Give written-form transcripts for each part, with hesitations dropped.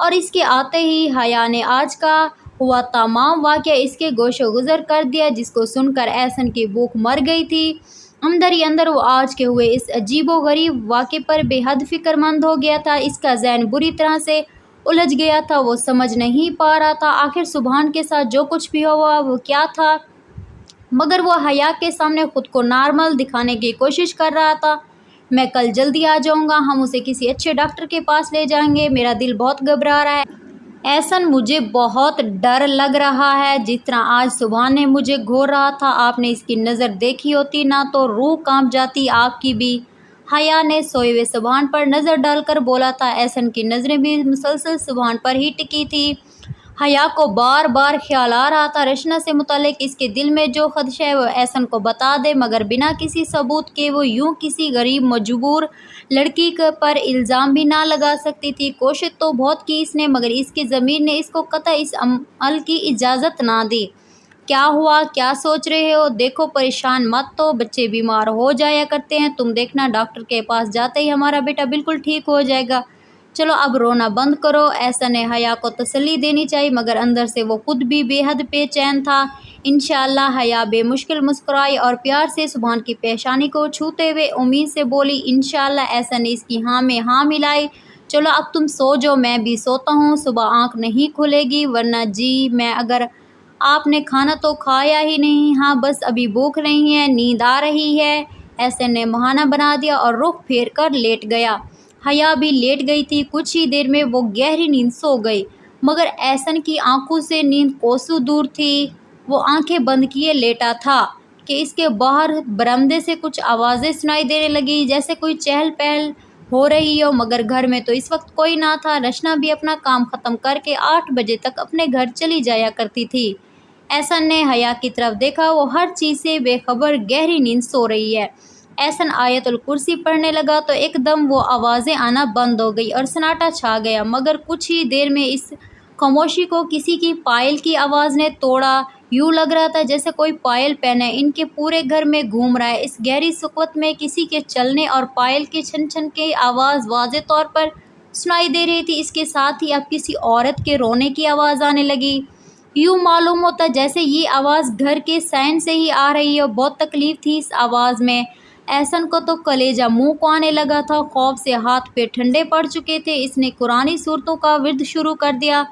اور اس کے آتے ہی حیا نے آج کا ہوا تمام واقعہ اس کے گوش و گزر کر دیا، جس کو سن کر احسن کی بھوک مر گئی تھی۔ اندر ہی اندر وہ آج کے ہوئے اس عجیب و غریب واقعے پر بے حد فکر مند ہو گیا تھا۔ اس کا ذہن بری طرح سے الجھ گیا تھا، وہ سمجھ نہیں پا رہا تھا آخر سبحان کے ساتھ جو کچھ بھی ہوا وہ کیا تھا، مگر وہ حیا کے سامنے خود کو نارمل دکھانے کی کوشش کر رہا تھا۔ میں کل جلدی آ جاؤں گا، ہم اسے کسی اچھے ڈاکٹر کے پاس لے جائیں گے، میرا دل بہت گھبرا رہا ہے احسن، مجھے بہت ڈر لگ رہا ہے، جس طرح آج سبحان نے مجھے گھور رہا تھا، آپ نے اس کی نظر دیکھی ہوتی نہ تو روح کانپ جاتی آپ کی بھی۔ حیا نے سوئے ہوئے سبحان پر نظر ڈال کر بولا تھا۔ احسن کی نظریں بھی مسلسل سبحان پر ہی ٹکی تھی۔ حیا کو بار بار خیال آ رہا تھا رشنا سے متعلق، اس کے دل میں جو خدشہ ہے وہ احسن کو بتا دے، مگر بنا کسی ثبوت کے وہ یوں کسی غریب مجبور لڑکی پر الزام بھی نہ لگا سکتی تھی۔ کوشش تو بہت کی اس نے، مگر اس کی ضمیر نے اس کو قطع اس عمل کی اجازت نہ دی۔ کیا ہوا؟ کیا سوچ رہے ہو؟ دیکھو پریشان مت ہو، بچے بیمار ہو جایا کرتے ہیں، تم دیکھنا ڈاکٹر کے پاس جاتے ہی ہمارا بیٹا بالکل ٹھیک ہو جائے گا، چلو اب رونا بند کرو۔ ایسا نے حیا کو تسلی دینی چاہی، مگر اندر سے وہ خود بھی بے حد بے چین تھا۔ انشاءاللہ، حیا بے مشکل مسکرائی اور پیار سے سبحان کی پیشانی کو چھوتے ہوئے امید سے بولی، انشاءاللہ۔ ایسا نے اس کی ہاں میں ہاں ملائی، چلو اب تم سو جاؤ، میں بھی سوتا ہوں، صبح آنکھ نہیں کھلے گی ورنہ جی میں اگر آپ نے کھانا تو کھایا ہی نہیں، ہاں بس ابھی بھوک نہیں ہے، نیند آ رہی ہے۔ ایسا نے بہانہ بنا دیا اور رخ پھیر کر لیٹ گیا۔ حیا بھی لیٹ گئی تھی، کچھ ہی دیر میں وہ گہری نیند سو گئی، مگر احسن کی آنکھوں سے نیند کوسوں دور تھی۔ وہ آنکھیں بند کیے لیٹا تھا کہ اس کے باہر برآمدے سے کچھ آوازیں سنائی دینے لگی، جیسے کوئی چہل پہل ہو رہی ہو، مگر گھر میں تو اس وقت کوئی نہ تھا۔ رشنا بھی اپنا کام ختم کر کے 8 بجے تک اپنے گھر چلی جایا کرتی تھی۔ احسن نے حیا کی طرف دیکھا، وہ ہر چیز سے بے خبر گہری نیند سو رہی ہے۔ احسن آیت الکرسی پڑھنے لگا تو ایک دم وہ آوازیں آنا بند ہو گئی اور سناٹا چھا گیا، مگر کچھ ہی دیر میں اس خاموشی کو کسی کی پائل کی آواز نے توڑا۔ یوں لگ رہا تھا جیسے کوئی پائل پہنے ان کے پورے گھر میں گھوم رہا ہے۔ اس گہری سکوت میں کسی کے چلنے اور پائل کے چھن چھن کی آواز واضح طور پر سنائی دے رہی تھی، اس کے ساتھ ہی اب کسی عورت کے رونے کی آواز آنے لگی۔ یوں معلوم ہوتا جیسے یہ آواز گھر کے صحن سے ہی آ رہی ہو۔ بہت تکلیف تھی اس آواز میں، احسن کو تو کلیجہ منہ کو آنے لگا تھا، خوف سے ہاتھ پیر ٹھنڈے پڑ چکے تھے۔ اس نے قرآنی صورتوں کا ورد شروع کر دیا،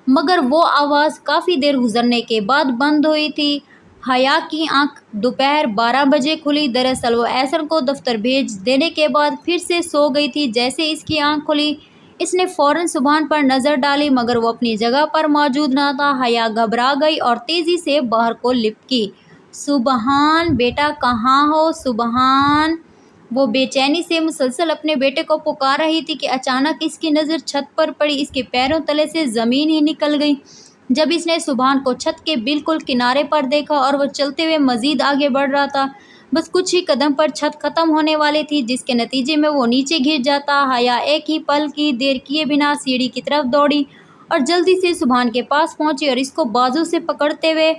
مگر وہ آواز کافی دیر گزرنے کے بعد بند ہوئی تھی۔ حیا کی آنکھ دوپہر 12 بجے کھلی، دراصل وہ احسن کو دفتر بھیج دینے کے بعد پھر سے سو گئی تھی۔ جیسے اس کی آنکھ کھلی اس نے فوراً سبحان پر نظر ڈالی، مگر وہ اپنی جگہ پر موجود نہ تھا۔ حیا گھبرا گئی اور تیزی سے باہر کو لپکی، سبحان بیٹا کہاں ہو سبحان؟ وہ بے چینی سے مسلسل اپنے بیٹے کو پکار رہی تھی کہ اچانک اس کی نظر چھت پر پڑی، اس کے پیروں تلے سے زمین ہی نکل گئی۔ جب اس نے سبحان کو چھت کے بالکل کنارے پر دیکھا اور وہ چلتے ہوئے مزید آگے بڑھ رہا تھا، بس کچھ ہی قدم پر چھت ختم ہونے والی تھی، جس کے نتیجے میں وہ نیچے گر جاتا۔ حیا ایک ہی پل کی دیر کیے بنا سیڑھی کی طرف دوڑی اور جلدی سے سبحان کے پاس پہنچی اور اس کو بازو سے پکڑتے ہوئے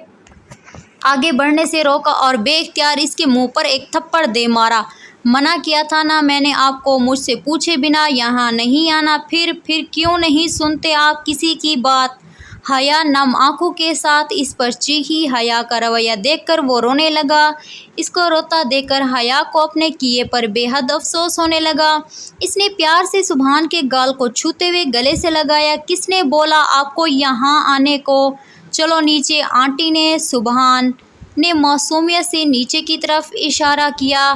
آگے بڑھنے سے روکا اور بے اختیار اس کے منہ پر ایک تھپڑ دے مارا۔ منع کیا تھا نا میں نے آپ کو، مجھ سے پوچھے بنا یہاں نہیں آنا، پھر کیوں نہیں سنتے آپ کسی کی بات؟ حیا نم آنکھوں کے ساتھ اس پر چیخی۔ حیا کا رویہ دیکھ کر وہ رونے لگا۔ اس کو روتا دیکھ کر حیا کو اپنے کیے پر بے حد افسوس ہونے لگا۔ اس نے پیار سے سبحان کے گال کو چھوتے ہوئے گلے سے لگایا، کس نے بولا آپ کو یہاں آنے کو؟ چلو نیچے، آنٹی نے۔ سبحان نے معصومیت سے نیچے کی طرف اشارہ کیا۔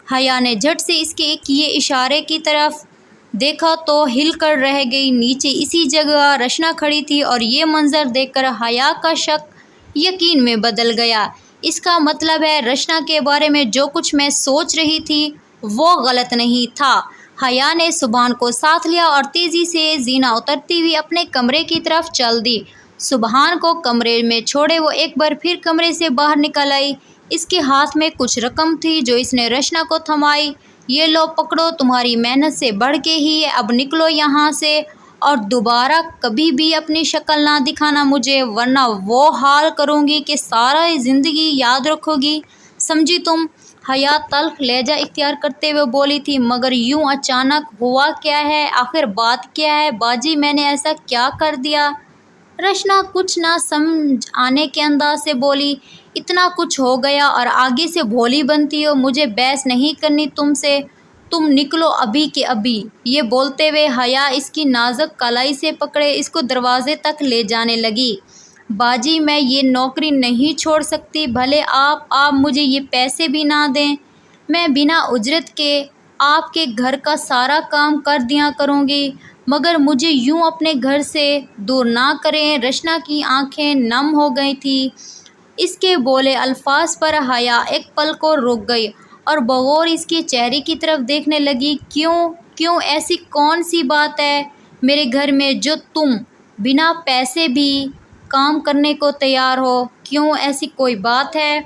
حیا نے جھٹ سے اس کے کیے اشارے کی طرف دیکھا تو ہل کر رہ گئی۔ نیچے اسی جگہ رشنا کھڑی تھی اور یہ منظر دیکھ کر حیا کا شک یقین میں بدل گیا۔ اس کا مطلب ہے رشنا کے بارے میں جو کچھ میں سوچ رہی تھی وہ غلط نہیں تھا۔ حیا نے سبحان کو ساتھ لیا اور تیزی سے زینہ اترتی ہوئی اپنے کمرے کی طرف چل دی۔ سبحان کو کمرے میں چھوڑے وہ ایک بار پھر کمرے سے باہر نکل آئی۔ اس کے ہاتھ میں کچھ رقم تھی جو اس نے رشنا کو تھمائی۔ یہ لو پکڑو، تمہاری محنت سے بڑھ کے ہی ہے، اب نکلو یہاں سے اور دوبارہ کبھی بھی اپنی شکل نہ دکھانا مجھے، ورنہ وہ حال کروں گی کہ سارا زندگی یاد رکھو گی، سمجھی تم؟ حیا تلخ لہجہ اختیار کرتے ہوئے بولی تھی، مگر یوں اچانک ہوا کیا ہے؟ آخر بات کیا ہے؟ باجی میں نے ایسا کیا کر دیا؟ رشنا کچھ نہ سمجھ آنے کے انداز سے بولی، اتنا کچھ ہو گیا اور آگے سے بھولی بنتی ہو؟ مجھے بحث نہیں کرنی تم سے، تم نکلو ابھی کے ابھی۔ یہ بولتے ہوئے حیا اس کی نازک کلائی سے پکڑے اس کو دروازے تک لے جانے لگی۔ باجی میں یہ نوکری نہیں چھوڑ سکتی، بھلے آپ مجھے یہ پیسے بھی نہ دیں، میں بنا اجرت کے آپ کے گھر کا سارا کام کر دیا کروں گی، مگر مجھے یوں اپنے گھر سے دور نہ کریں۔ رشنا کی آنکھیں نم ہو گئی تھیں۔ اس کے بولے الفاظ پر حیا ایک پل کو رک گئی اور بغور اس کے چہرے کی طرف دیکھنے لگی۔ کیوں ایسی کون سی بات ہے میرے گھر میں جو تم بنا پیسے بھی کام کرنے کو تیار ہو؟ کیوں ایسی کوئی بات ہے؟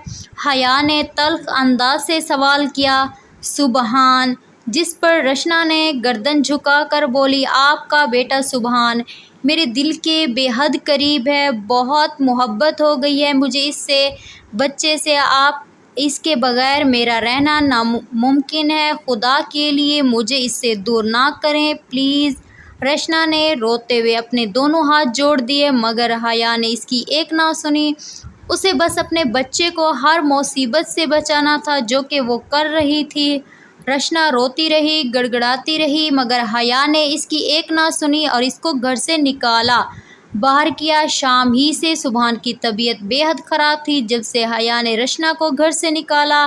حیا نے تلخ انداز سے سوال کیا۔ سبحان، جس پر رشنا نے گردن جھکا کر بولی، آپ کا بیٹا سبحان میرے دل کے بے حد قریب ہے، بہت محبت ہو گئی ہے مجھے اس سے، بچے سے۔ آپ اس کے بغیر میرا رہنا ناممکن ہے، خدا کے لیے مجھے اس سے دور نہ کریں پلیز۔ رشنا نے روتے ہوئے اپنے دونوں ہاتھ جوڑ دیے، مگر حیا نے اس کی ایک نہ سنی۔ اسے بس اپنے بچے کو ہر مصیبت سے بچانا تھا جو کہ وہ کر رہی تھی۔ رشنا روتی رہی، گڑگڑاتی رہی، مگر حیا نے اس کی ایک نہ سنی اور اس کو گھر سے نکالا باہر کیا۔ شام ہی سے سبحان کی طبیعت بے حد خراب تھی۔ جب سے حیا نے رشنا کو گھر سے نکالا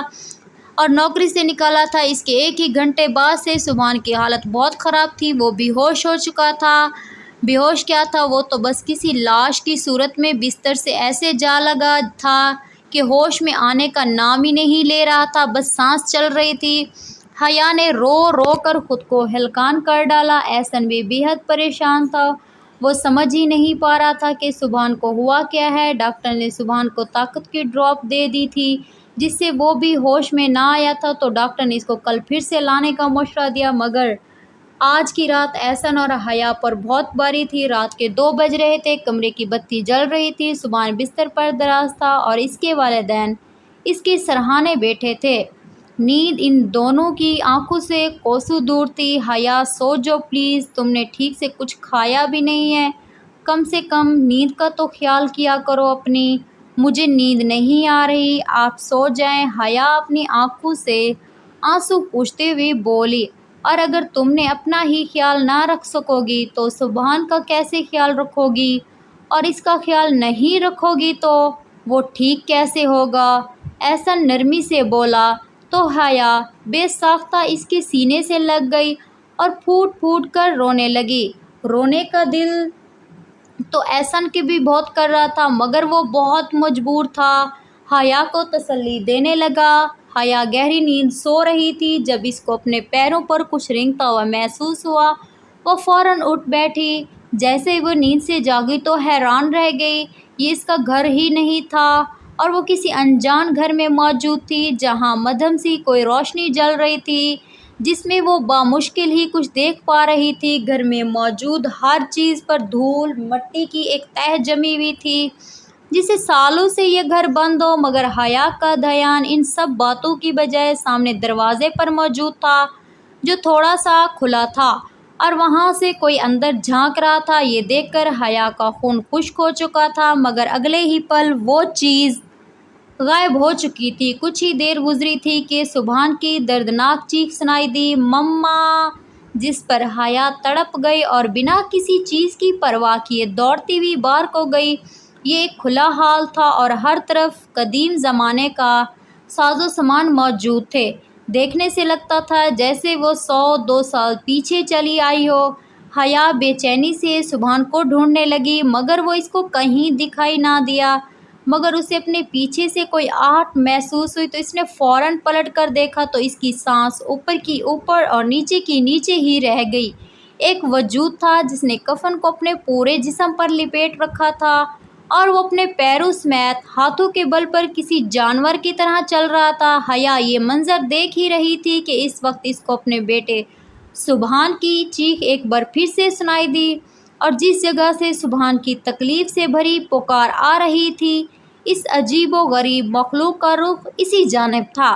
اور نوکری سے نکالا تھا، اس کے ایک ہی گھنٹے بعد سے سبحان کی حالت بہت خراب تھی۔ وہ بے ہوش ہو چکا تھا۔ بے ہوش کیا تھا، وہ تو بس کسی لاش کی صورت میں بستر سے ایسے جا لگا تھا کہ ہوش میں آنے کا نام ہی نہیں لے رہا تھا، بس سانس چل رہی تھی۔ حیا نے رو رو کر خود کو ہلکان کر ڈالا۔ احسن بھی بے حد پریشان تھا، وہ سمجھ ہی نہیں پا رہا تھا کہ سبحان کو ہوا کیا ہے۔ ڈاکٹر نے سبحان کو طاقت کی ڈراپ دے دی تھی جس سے وہ بھی ہوش میں نہ آیا تھا، تو ڈاکٹر نے اس کو کل پھر سے لانے کا مشورہ دیا، مگر آج کی رات احسن اور حیا پر بہت بھاری تھی۔ رات کے 2 بج رہے تھے، کمرے کی بتی جل رہی تھی، سبحان بستر پر دراز تھا اور اس کے والدین اس کے سرہانے بیٹھے تھے۔ نیند ان دونوں کی آنکھوں سے کوسوں دور تھی۔ حیا سو جاؤ پلیز، تم نے ٹھیک سے کچھ کھایا بھی نہیں ہے، کم سے کم نیند کا تو خیال کیا کرو اپنی۔ مجھے نیند نہیں آ رہی، آپ سو جائیں۔ حیا اپنی آنکھوں سے آنسو پوچھتے ہوئے بولی، اور اگر تم نے اپنا ہی خیال نہ رکھ سکو گی تو سبحان کا کیسے خیال رکھو گی؟ اور اس کا خیال نہیں رکھو گی تو وہ ٹھیک کیسے ہوگا؟ احسن نرمی سے بولا تو حیا بے ساختہ اس کے سینے سے لگ گئی اور پھوٹ پھوٹ کر رونے لگی۔ رونے کا دل تو احسن کے بھی بہت کر رہا تھا، مگر وہ بہت مجبور تھا۔ حیا کو تسلی دینے لگا۔ حیا گہری نیند سو رہی تھی۔ جب اس کو اپنے پیروں پر کچھ رینگتا ہوا محسوس ہوا، وہ فوراً اٹھ بیٹھی۔ جیسے ہی وہ نیند سے جاگی تو حیران رہ گئی، یہ اس کا گھر ہی نہیں تھا اور وہ کسی انجان گھر میں موجود تھی جہاں مدھم سی کوئی روشنی جل رہی تھی جس میں وہ بامشکل ہی کچھ دیکھ پا رہی تھی۔ گھر میں موجود ہر چیز پر دھول مٹی کی ایک تہہ جمی ہوئی تھی جسے سالوں سے یہ گھر بند ہو، مگر حیا کا دھیان ان سب باتوں کی بجائے سامنے دروازے پر موجود تھا جو تھوڑا سا کھلا تھا اور وہاں سے کوئی اندر جھانک رہا تھا۔ یہ دیکھ کر حیا کا خون خشک ہو چکا تھا، مگر اگلے ہی پل وہ چیز غائب ہو چکی تھی۔ کچھ ہی دیر گزری تھی کہ سبحان کی دردناک چیخ سنائی دی، مما! جس پر حیا تڑپ گئی اور بنا کسی چیز کی پرواہ کیے دوڑتی ہوئی باہر کو گئی۔ یہ ایک کھلا ہال تھا اور ہر طرف قدیم زمانے کا ساز و سامان موجود تھے۔ دیکھنے سے لگتا تھا جیسے وہ 100-200 سال پیچھے چلی آئی ہو۔ حیا بے چینی سے سبحان کو ڈھونڈنے لگی، مگر وہ اس کو کہیں دکھائی نہ دیا۔ مگر اسے اپنے پیچھے سے کوئی آہٹ محسوس ہوئی تو اس نے فوراً پلٹ کر دیکھا تو اس کی سانس اوپر کی اوپر اور نیچے کی نیچے ہی رہ گئی۔ ایک وجود تھا جس نے کفن کو اپنے پورے جسم پر لپیٹ رکھا تھا اور وہ اپنے پیروں سمیت ہاتھوں کے بل پر کسی جانور کی طرح چل رہا تھا۔ حیا یہ منظر دیکھ ہی رہی تھی کہ اس وقت اس کو اپنے بیٹے سبحان کی چیخ ایک بار پھر سے سنائی دی، اور جس جگہ سے سبحان کی تکلیف سے بھری پکار آ رہی تھی، اس عجیب و غریب مخلوق کا رخ اسی جانب تھا۔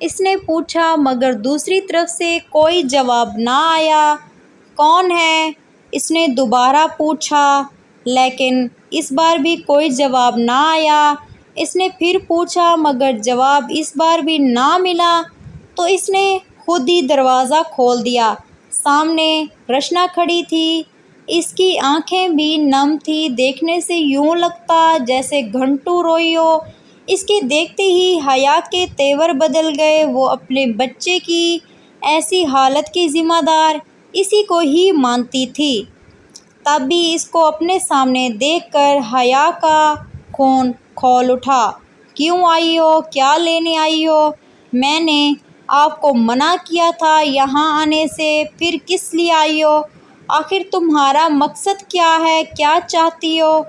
اس نے پوچھا، مگر دوسری طرف سے کوئی جواب نہ آیا۔ کون ہے؟ اس نے دوبارہ پوچھا، لیکن اس بار بھی کوئی جواب نہ آیا۔ اس نے پھر پوچھا، مگر جواب اس بار بھی نہ ملا۔ تو اس نے خود ہی دروازہ کھول دیا۔ سامنے رشنا کھڑی تھی۔ اس کی آنکھیں بھی نم تھیں، دیکھنے سے یوں لگتا جیسے گھنٹوں روئی ہو۔ اس کے دیکھتے ہی حیا کے تیور بدل گئے۔ وہ اپنے بچے کی ایسی حالت کی ذمہ دار اسی کو ہی مانتی تھی۔ تب بھی اس کو اپنے سامنے دیکھ کر حیا کا خون کھول اٹھا۔ کیوں آئی ہو؟ کیا لینے آئی ہو؟ میں نے آپ کو منع کیا تھا یہاں آنے سے، پھر کس لیے آئی ہو؟ آخر تمہارا مقصد کیا ہے؟ کیا چاہتی ہو؟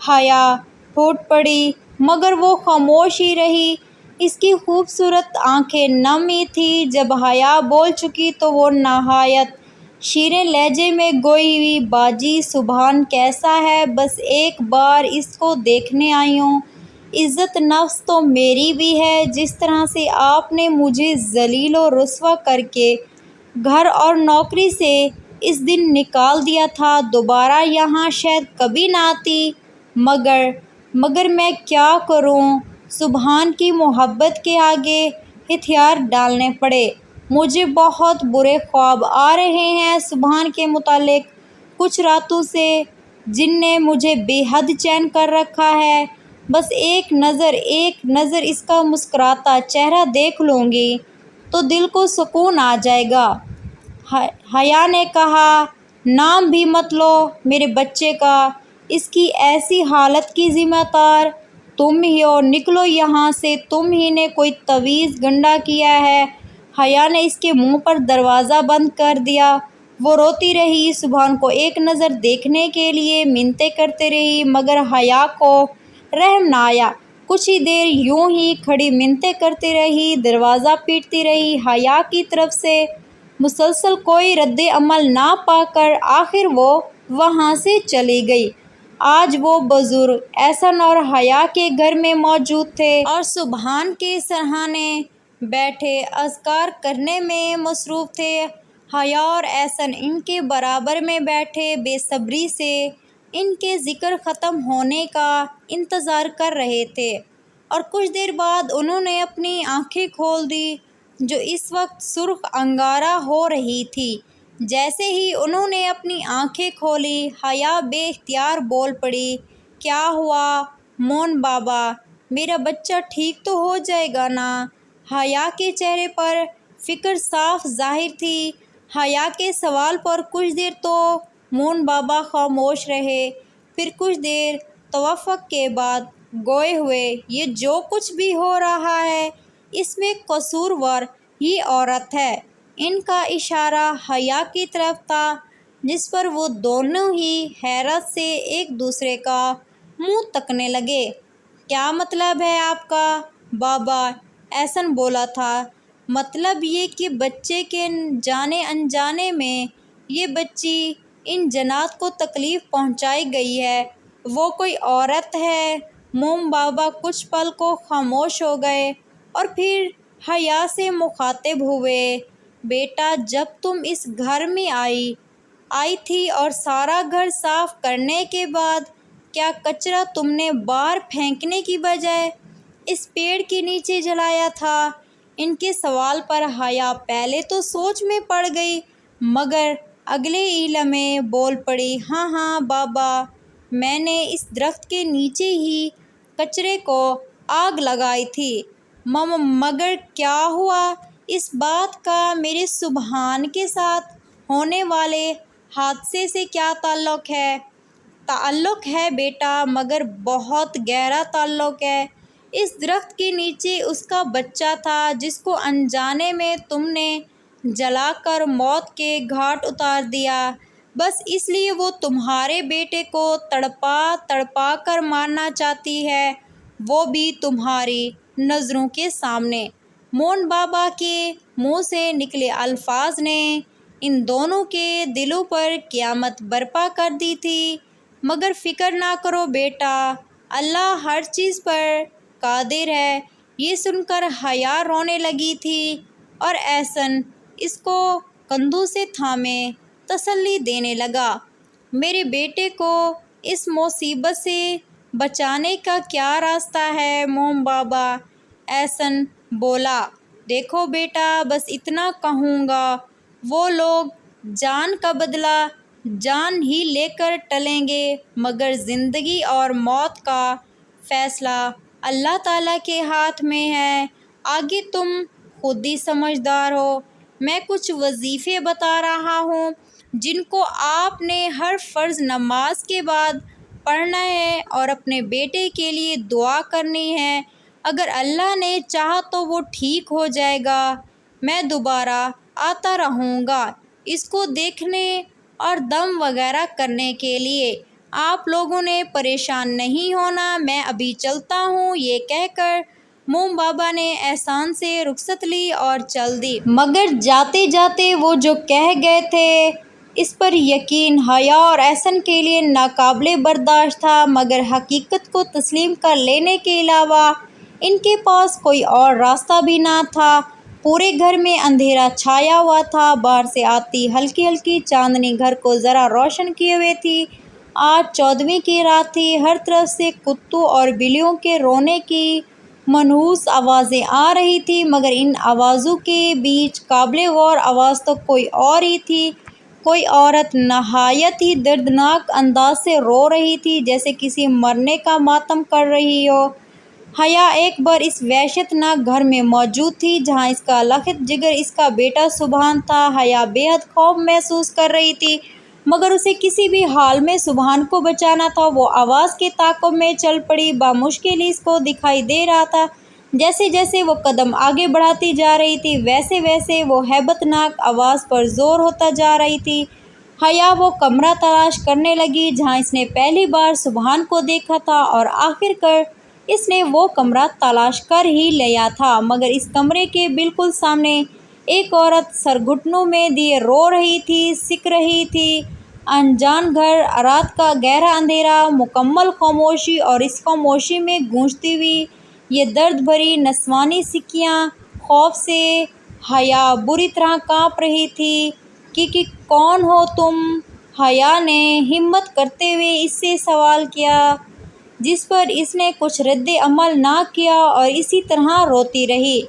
حیا پھوٹ پڑی، مگر وہ خاموش ہی رہی۔ اس کی خوبصورت آنکھیں نم ہی تھیں۔ جب حیا بول چکی تو وہ نہایت شیریں لہجے میں گوئی، باجی سبحان کیسا ہے، بس ایک بار اس کو دیکھنے آئی ہوں۔ عزت نفس تو میری بھی ہے، جس طرح سے آپ نے مجھے ذلیل و رسوا کر کے گھر اور نوکری سے اس دن نکال دیا تھا، دوبارہ یہاں شاید کبھی نہ آتی۔ مگر میں کیا کروں؟ سبحان کی محبت کے آگے ہتھیار ڈالنے پڑے۔ مجھے بہت برے خواب آ رہے ہیں سبحان کے متعلق، کچھ راتوں سے جن نے مجھے بے حد چین کر رکھا ہے۔ بس ایک نظر اس کا مسکراتا چہرہ دیکھ لوں گی تو دل کو سکون آ جائے گا۔ حیا نے کہا، نام بھی مت لو میرے بچے کا، اس کی ایسی حالت کی ذمہ دار تم ہی ہو، نکلو یہاں سے، تم ہی نے کوئی تعویذ گنڈا کیا ہے۔ حیا نے اس کے منہ پر دروازہ بند کر دیا۔ وہ روتی رہی، سبحان کو ایک نظر دیکھنے کے لیے منتیں کرتے رہی، مگر حیا کو رحم نہ آیا۔ کچھ ہی دیر یوں ہی کھڑی منتیں کرتی رہی، دروازہ پیٹتی رہی۔ حیا کی طرف سے مسلسل کوئی رد عمل نہ پا کر آخر وہ وہاں سے چلی گئی۔ آج وہ بزرگ احسن اور حیا کے گھر میں موجود تھے اور سبحان کے سرہانے بیٹھے اذکار کرنے میں مصروف تھے۔ حیا اور احسن ان کے برابر میں بیٹھے بے صبری سے ان کے ذکر ختم ہونے کا انتظار کر رہے تھے، اور کچھ دیر بعد انہوں نے اپنی آنکھیں کھول دی جو اس وقت سرخ انگارہ ہو رہی تھی۔ جیسے ہی انہوں نے اپنی آنکھیں کھولی، حیا بے اختیار بول پڑی، کیا ہوا مون بابا؟ میرا بچہ ٹھیک تو ہو جائے گا نا؟ حیا کے چہرے پر فکر صاف ظاہر تھی۔ حیا کے سوال پر کچھ دیر تو مون بابا خاموش رہے، پھر کچھ دیر توقف کے بعد گوئے ہوئے، یہ جو کچھ بھی ہو رہا ہے اس میں قصوروار یہ عورت ہے۔ ان کا اشارہ حیا کی طرف تھا، جس پر وہ دونوں ہی حیرت سے ایک دوسرے کا منہ تکنے لگے۔ کیا مطلب ہے آپ کا بابا؟ احسن بولا تھا۔ مطلب یہ کہ بچے کے جانے انجانے میں یہ بچی ان جنات کو تکلیف پہنچائی گئی ہے، وہ کوئی عورت ہے؟ موم بابا کچھ پل کو خاموش ہو گئے اور پھر حیا سے مخاطب ہوئے، بیٹا جب تم اس گھر میں آئی تھی اور سارا گھر صاف کرنے کے بعد کیا کچرا تم نے باہر پھینکنے کی بجائے اس پیڑ کے نیچے جلایا تھا؟ ان کے سوال پر حیا پہلے تو سوچ میں پڑ گئی، مگر اگلے ہی لمحے بول پڑی، ہاں بابا، میں نے اس درخت کے نیچے ہی کچرے کو آگ لگائی تھی۔ مگر کیا ہوا؟ اس بات کا میرے سبحان کے ساتھ ہونے والے حادثے سے کیا تعلق ہے؟ تعلق ہے بیٹا، مگر بہت گہرا تعلق ہے۔ اس درخت کے نیچے اس کا بچہ تھا جس کو انجانے میں تم نے جلا کر موت کے گھاٹ اتار دیا، بس اس لیے وہ تمہارے بیٹے کو تڑپا کر مارنا چاہتی ہے، وہ بھی تمہاری نظروں کے سامنے۔ مون بابا کے منہ سے نکلے الفاظ نے ان دونوں کے دلوں پر قیامت برپا کر دی تھی۔ مگر فکر نہ کرو بیٹا، اللہ ہر چیز پر قادر ہے، یہ سن کر حیا رونے لگی تھی اور احسن اس کو کندھوں سے تھامے تسلی دینے لگا۔ میرے بیٹے کو اس مصیبت سے بچانے کا کیا راستہ ہے موم بابا؟ احسن بولا۔ دیکھو بیٹا، بس اتنا کہوں گا، وہ لوگ جان کا بدلہ جان ہی لے کر ٹلیں گے، مگر زندگی اور موت کا فیصلہ اللہ تعالیٰ کے ہاتھ میں ہے۔ آگے تم خود ہی سمجھدار ہو۔ میں کچھ وظیفے بتا رہا ہوں جن کو آپ نے ہر فرض نماز کے بعد پڑھنا ہے اور اپنے بیٹے کے لیے دعا کرنی ہے۔ اگر اللہ نے چاہا تو وہ ٹھیک ہو جائے گا۔ میں دوبارہ آتا رہوں گا اس کو دیکھنے اور دم وغیرہ کرنے کے لیے۔ آپ لوگوں نے پریشان نہیں ہونا، میں ابھی چلتا ہوں۔ یہ کہہ کر موم بابا نے احسان سے رخصت لی اور چل دی۔ مگر جاتے جاتے وہ جو کہہ گئے تھے اس پر یقین حیا اور احسن کے لیے ناقابل برداشت تھا، مگر حقیقت کو تسلیم کر لینے کے علاوہ ان کے پاس کوئی اور راستہ بھی نہ تھا۔ پورے گھر میں اندھیرا چھایا ہوا تھا، باہر سے آتی ہلکی ہلکی چاندنی گھر کو ذرا روشن کیے ہوئے تھی۔ آج 14ویں کی رات تھی۔ ہر طرف سے کتوں اور بلیوں کے رونے کی منحوس آوازیں آ رہی تھیں، مگر ان آوازوں کے بیچ قابل غور آواز تو کوئی اور ہی تھی۔ کوئی عورت نہایت ہی دردناک انداز سے رو رہی تھی، جیسے کسی مرنے کا ماتم کر رہی ہو۔ حیا ایک بار اس وحشت ناک گھر میں موجود تھی جہاں اس کا لخت جگر اس کا بیٹا سبحان تھا۔ حیا بے حد خوف محسوس کر رہی تھی، مگر اسے کسی بھی حال میں سبحان کو بچانا تھا۔ وہ آواز کے تعاقب میں چل پڑی۔ بامشکل ہی اس کو دکھائی دے رہا تھا جیسے جیسے وہ قدم آگے بڑھاتی جا رہی تھی ویسے ویسے وہ ہیبت ناک آواز پر زور ہوتا جا رہی تھی۔ حیا وہ کمرہ تلاش کرنے لگی جہاں اس نے پہلی بار سبحان کو دیکھا تھا، اور آخر کار اس نے وہ کمرہ تلاش کر ہی لیا تھا، مگر اس کمرے کے بالکل سامنے ایک عورت سر گھٹنوں میں دیے رو رہی تھی، سکھ رہی تھی۔ انجان گھر، رات کا گہرا اندھیرا، مکمل خاموشی، اور اس خاموشی میں گونجتی ہوئی یہ درد بھری نسوانی سیکیاں۔ خوف سے حیا بری طرح کانپ رہی تھی۔ کہ کون ہو تم؟ حیا نے ہمت کرتے ہوئے اس سے سوال کیا، جس پر اس نے کچھ رد عمل نہ کیا اور اسی طرح روتی رہی۔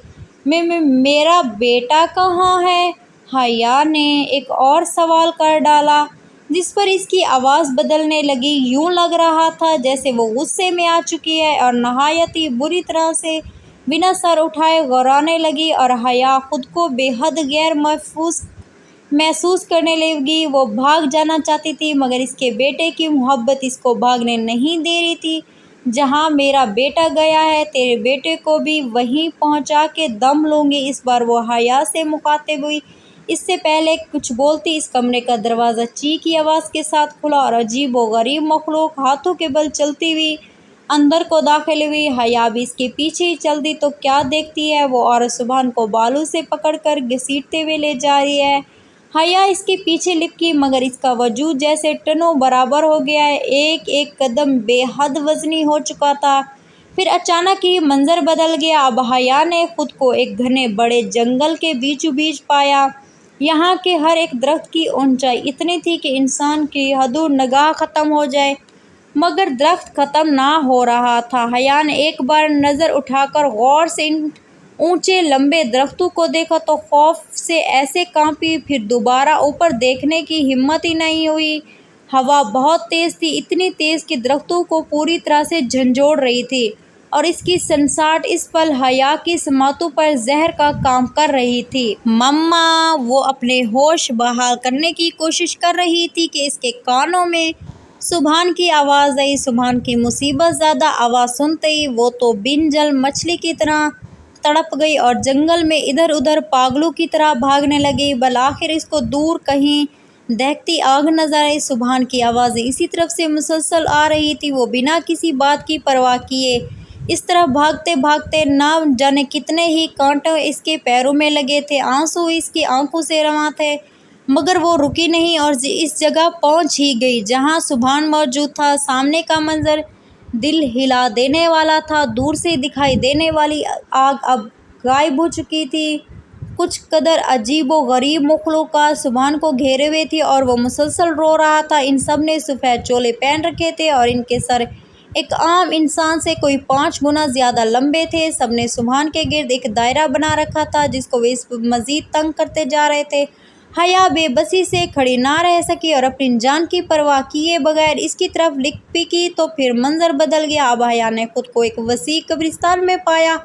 میرا بیٹا کہاں ہے؟ حیا نے ایک اور سوال کر ڈالا، جس پر اس کی آواز بدلنے لگی۔ یوں لگ رہا تھا جیسے وہ غصے میں آ چکی ہے اور نہایت ہی بری طرح سے بنا سر اٹھائے غرانے لگی، اور حیا خود کو بے حد غیر محسوس کرنے لگی۔ وہ بھاگ جانا چاہتی تھی، مگر اس کے بیٹے کی محبت اس کو بھاگنے نہیں دے رہی تھی۔ جہاں میرا بیٹا گیا ہے تیرے بیٹے کو بھی وہیں پہنچا کے دم لوں گی۔ اس بار وہ حیا سے مخاطب ہوئی۔ اس سے پہلے کچھ بولتی اس کمرے کا دروازہ چیخ کی آواز کے ساتھ کھلا اور عجیب و غریب مخلوق ہاتھوں کے بل چلتی ہوئی اندر کو داخل ہوئی۔ حیا بھی اس کے پیچھے ہی چل دی تو کیا دیکھتی ہے وہ عورت سبحان کو بالوں سے پکڑ کر گھسیٹتے ہوئے لے جا رہی ہے۔ حیا اس کے پیچھے لپکی، مگر اس کا وجود جیسے ٹنوں برابر ہو گیا ہے۔ ایک ایک قدم بے حد وزنی ہو چکا تھا۔ پھر اچانک ہی منظر بدل گیا۔ اب حیا نے خود کو ایک گھنے بڑے جنگل کے بیچوں بیچ پایا۔ یہاں کے ہر ایک درخت کی اونچائی اتنی تھی کہ انسان کی حد و نگاہ ختم ہو جائے، مگر درخت ختم نہ ہو رہا تھا۔ حیا نے ایک بار نظر اٹھا کر غور سے ان اونچے لمبے درختوں کو دیکھا تو خوف سے ایسے کانپی، پھر دوبارہ اوپر دیکھنے کی ہمت ہی نہیں ہوئی۔ ہوا بہت تیز تھی، اتنی تیز کہ درختوں کو پوری طرح سے جھنجھوڑ رہی تھی، اور اس کی سنساٹ اس پل حیا کی سماعتوں پر زہر کا کام کر رہی تھی۔ مما! وہ اپنے ہوش بحال کرنے کی کوشش کر رہی تھی کہ اس کے کانوں میں سبحان کی آواز آئی۔ سبحان کی مصیبت زدہ آواز سنتے ہی وہ تو بن جل مچھلی کی طرح تڑپ گئی اور جنگل میں ادھر ادھر پاگلوں کی طرح بھاگنے لگی۔ بالآخر اس کو دور کہیں دہکتی آگ نظر آئی۔ سبحان کی آوازیں اسی طرف سے مسلسل آ رہی تھی۔ وہ بنا کسی بات کی پرواہ کیے اس طرح بھاگتے بھاگتے نہ جانے کتنے ہی کانٹے اس کے پیروں میں لگے تھے، آنسو اس کی آنکھوں سے رواں تھے، مگر وہ رکی نہیں اور اس جگہ پہنچ ہی گئی جہاں سبحان موجود تھا۔ سامنے کا منظر دل ہلا دینے والا تھا۔ دور سے دکھائی دینے والی آگ اب غائب ہو چکی تھی۔ کچھ قدر عجیب و غریب مخلوقات سبحان کو گھیرے ہوئے تھی اور وہ مسلسل رو رہا تھا۔ ان سب نے سفید چولے پہن رکھے تھے اور ان کے سر ایک عام انسان سے کوئی 5 گنا زیادہ لمبے تھے۔ سب نے سبحان کے گرد ایک دائرہ بنا رکھا تھا جس کو وہ مزید تنگ کرتے جا رہے تھے۔ حیا بے بسی سے کھڑی نہ رہ سکی اور اپنی جان کی پرواہ کیے بغیر اس کی طرف لکھ پکی تو پھر منظر بدل گیا۔ اب حیا نے خود کو ایک وسیع قبرستان میں پایا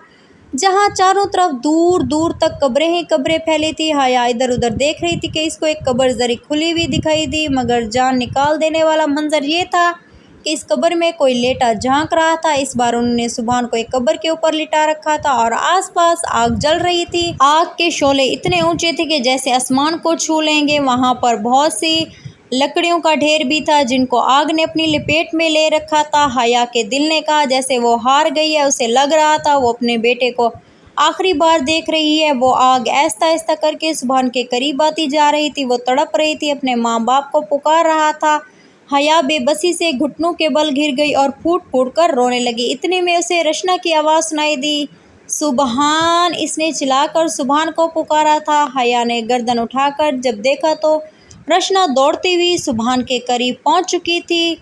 جہاں چاروں طرف دور دور تک قبریں ہی قبریں پھیلی تھی۔ حیا ادھر ادھر دیکھ رہی تھی کہ اس کو ایک قبر ذری کھلی ہوئی دکھائی دی، مگر جان نکال دینے والا منظر یہ تھا کہ اس قبر میں کوئی لیٹا جھانک رہا تھا۔ اس بار انہوں نے سبحان کو ایک قبر کے اوپر لٹا رکھا تھا اور آس پاس آگ جل رہی تھی۔ آگ کے شعلے اتنے اونچے تھے کہ جیسے آسمان کو چھو لیں گے۔ وہاں پر بہت سی لکڑیوں کا ڈھیر بھی تھا جن کو آگ نے اپنی لپیٹ میں لے رکھا تھا۔ حیا کے دل نے کہا جیسے وہ ہار گئی ہے۔ اسے لگ رہا تھا وہ اپنے بیٹے کو آخری بار دیکھ رہی ہے۔ وہ آگ آہستہ آہستہ کر کے سبحان کے قریب آتی جا رہی تھی۔ وہ تڑپ رہی تھی، اپنے ماں باپ کو پکار رہا تھا۔ حیا بے بسی سے گھٹنوں کے بل گر گئی اور پھوٹ پھوٹ کر رونے لگی۔ اتنے میں اسے رشنا کی آواز سنائی دی، سبحان! اس نے چلا کر سبحان کو پکارا تھا۔ حیا نے گردن اٹھا کر جب دیکھا تو رشنا دوڑتی ہوئی سبحان کے قریب پہنچ چکی تھی۔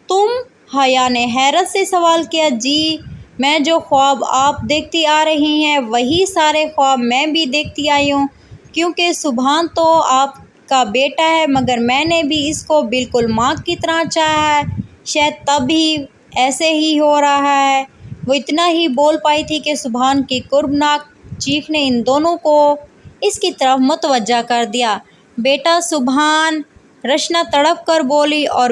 تم؟ حیا نے حیرت سے سوال کیا۔ جی، میں جو خواب آپ دیکھتی آ رہی ہیں وہی سارے خواب میں بھی دیکھتی آئی ہوں، کیونکہ سبحان تو آپ کا بیٹا ہے، مگر میں نے بھی اس کو بالکل ماں کی طرح چاہا ہے، شاید تب ہی ایسے ہی ہو رہا ہے۔ وہ اتنا ہی بول پائی تھی کہ سبحان کی کربناک چیخ نے ان دونوں کو اس کی طرف متوجہ کر دیا۔ بیٹا سبحان! رشنا تڑپ کر بولی اور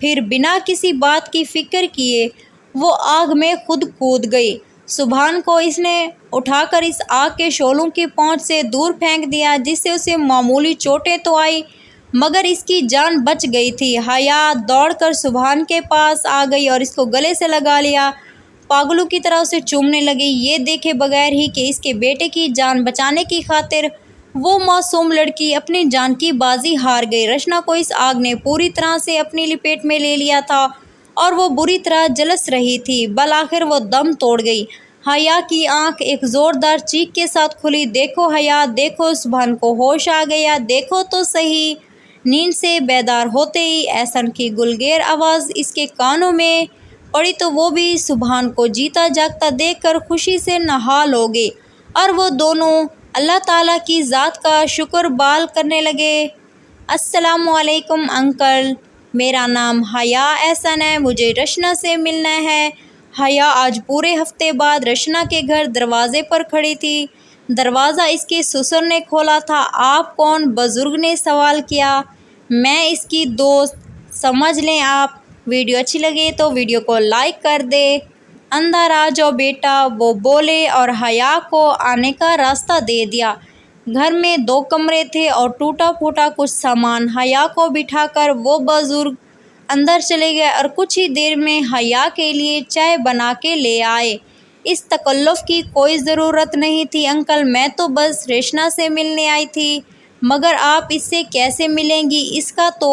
پھر بنا کسی بات کی فکر کیے وہ آگ میں خود کود گئی۔ سبحان کو اس نے اٹھا کر اس آگ کے شعلوں کی پہنچ سے دور پھینک دیا، جس سے اسے معمولی چوٹیں تو آئی مگر اس کی جان بچ گئی تھی۔ حیا دوڑ کر سبحان کے پاس آ گئی اور اس کو گلے سے لگا لیا، پاگلوں کی طرح اسے چومنے لگی، یہ دیکھے بغیر ہی کہ اس کے بیٹے کی جان بچانے کی خاطر وہ معصوم لڑکی اپنی جان کی بازی ہار گئی۔ رشنا کو اس آگ نے پوری طرح سے اپنی لپیٹ میں لے لیا تھا اور وہ بری طرح جلس رہی تھی۔ بالآخر وہ دم توڑ گئی۔ حیا کی آنکھ ایک زوردار چیخ کے ساتھ کھلی، دیکھو حیا، دیکھو! سبحان کو ہوش آ گیا، دیکھو تو صحیح! نیند سے بیدار ہوتے ہی احسن کی گلگیر آواز اس کے کانوں میں پڑی تو وہ بھی سبحان کو جیتا جاگتا دیکھ کر خوشی سے نہال ہو گئی اور وہ دونوں اللہ تعالیٰ کی ذات کا شکر بال کرنے لگے۔ السلام علیکم انکل، میرا نام حیا احسن ہے، مجھے رشنا سے ملنا ہے۔ حیا آج پورے ہفتے بعد رشنا کے گھر دروازے پر کھڑی تھی۔ دروازہ اس کے سسر نے کھولا تھا۔ آپ کون؟ بزرگ نے سوال کیا۔ میں اس کی دوست، سمجھ لیں آپ۔ ویڈیو اچھی لگے تو ویڈیو کو لائک کر دے۔ اندر آ جاؤ بیٹا، وہ بولے اور حیا کو آنے کا راستہ دے دیا۔ گھر میں 2 کمرے تھے اور ٹوٹا پھوٹا کچھ سامان۔ حیا کو بٹھا کر وہ بزرگ اندر چلے گئے اور کچھ ہی دیر میں حیا کے لیے چائے بنا کے لے آئے۔ اس تکلف کی کوئی ضرورت نہیں تھی انکل، میں تو بس رشنا سے ملنے آئی تھی۔ مگر آپ اس سے کیسے ملیں گی؟ اس کا تو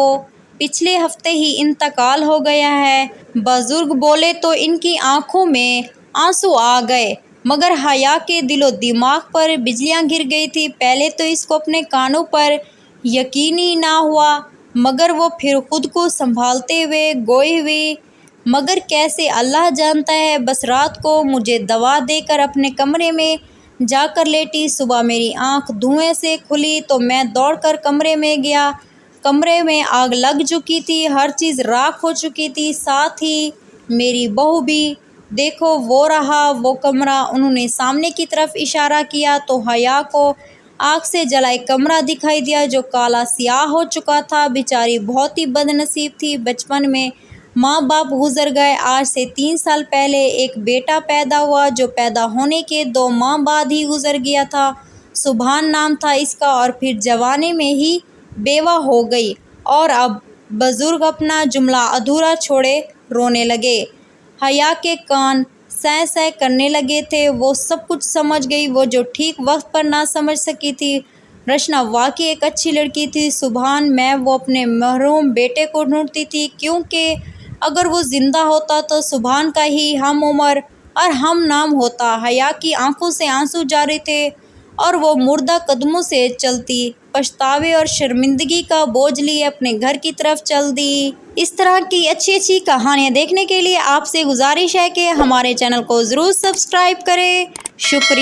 پچھلے ہفتے ہی انتقال ہو گیا ہے۔ بزرگ بولے تو ان کی آنکھوں میں آنسو آ گئے، مگر حیا کے دل و دماغ پر بجلیاں گر گئی تھی۔ پہلے تو اس کو اپنے کانوں پر یقین ہی نہ ہوا، مگر وہ پھر خود کو سنبھالتے ہوئے گوئی ہوئی، مگر کیسے اللہ جانتا ہے۔ بس رات کو مجھے دوا دے کر اپنے کمرے میں جا کر لیٹی۔ صبح میری آنکھ دھوئیں سے کھلی تو میں دوڑ کر کمرے میں گیا۔ کمرے میں آگ لگ چکی تھی، ہر چیز راکھ ہو چکی تھی، ساتھ ہی میری بہو بھی۔ دیکھو وہ رہا وہ کمرہ۔ انہوں نے سامنے کی طرف اشارہ کیا تو حیا کو آگ سے جلا ایک کمرہ دکھائی دیا جو کالا سیاہ ہو چکا تھا۔ بیچاری بہت ہی بد نصیب تھی، بچپن میں ماں باپ گزر گئے۔ آج سے 3 سال پہلے ایک بیٹا پیدا ہوا جو پیدا ہونے کے 2 ماہ بعد ہی گزر گیا تھا۔ سبحان نام تھا اس کا، اور پھر جوانی میں ہی بیوہ ہو گئی۔ اور اب بزرگ اپنا جملہ ادھورا چھوڑے رونے لگے۔ حیا کے کان سیں سیں کرنے لگے تھے۔ وہ سب کچھ سمجھ گئی، وہ جو ٹھیک وقت پر نہ سمجھ سکی تھی۔ رشنا واقعی ایک اچھی لڑکی تھی۔ سبحان میں وہ اپنے محروم بیٹے کو ڈھونڈتی تھی، کیونکہ اگر وہ زندہ ہوتا تو سبحان کا ہی ہم عمر اور ہم نام ہوتا۔ حیا کی آنکھوں سے آنسو جاری تھے اور وہ مردہ قدموں سے چلتی، پچھتاوے اور شرمندگی کا بوجھ لیے اپنے گھر کی طرف چل دی۔ اس طرح کی اچھی اچھی کہانیاں دیکھنے کے لیے آپ سے گزارش ہے کہ ہمارے چینل کو ضرور سبسکرائب کریں۔ شکریہ۔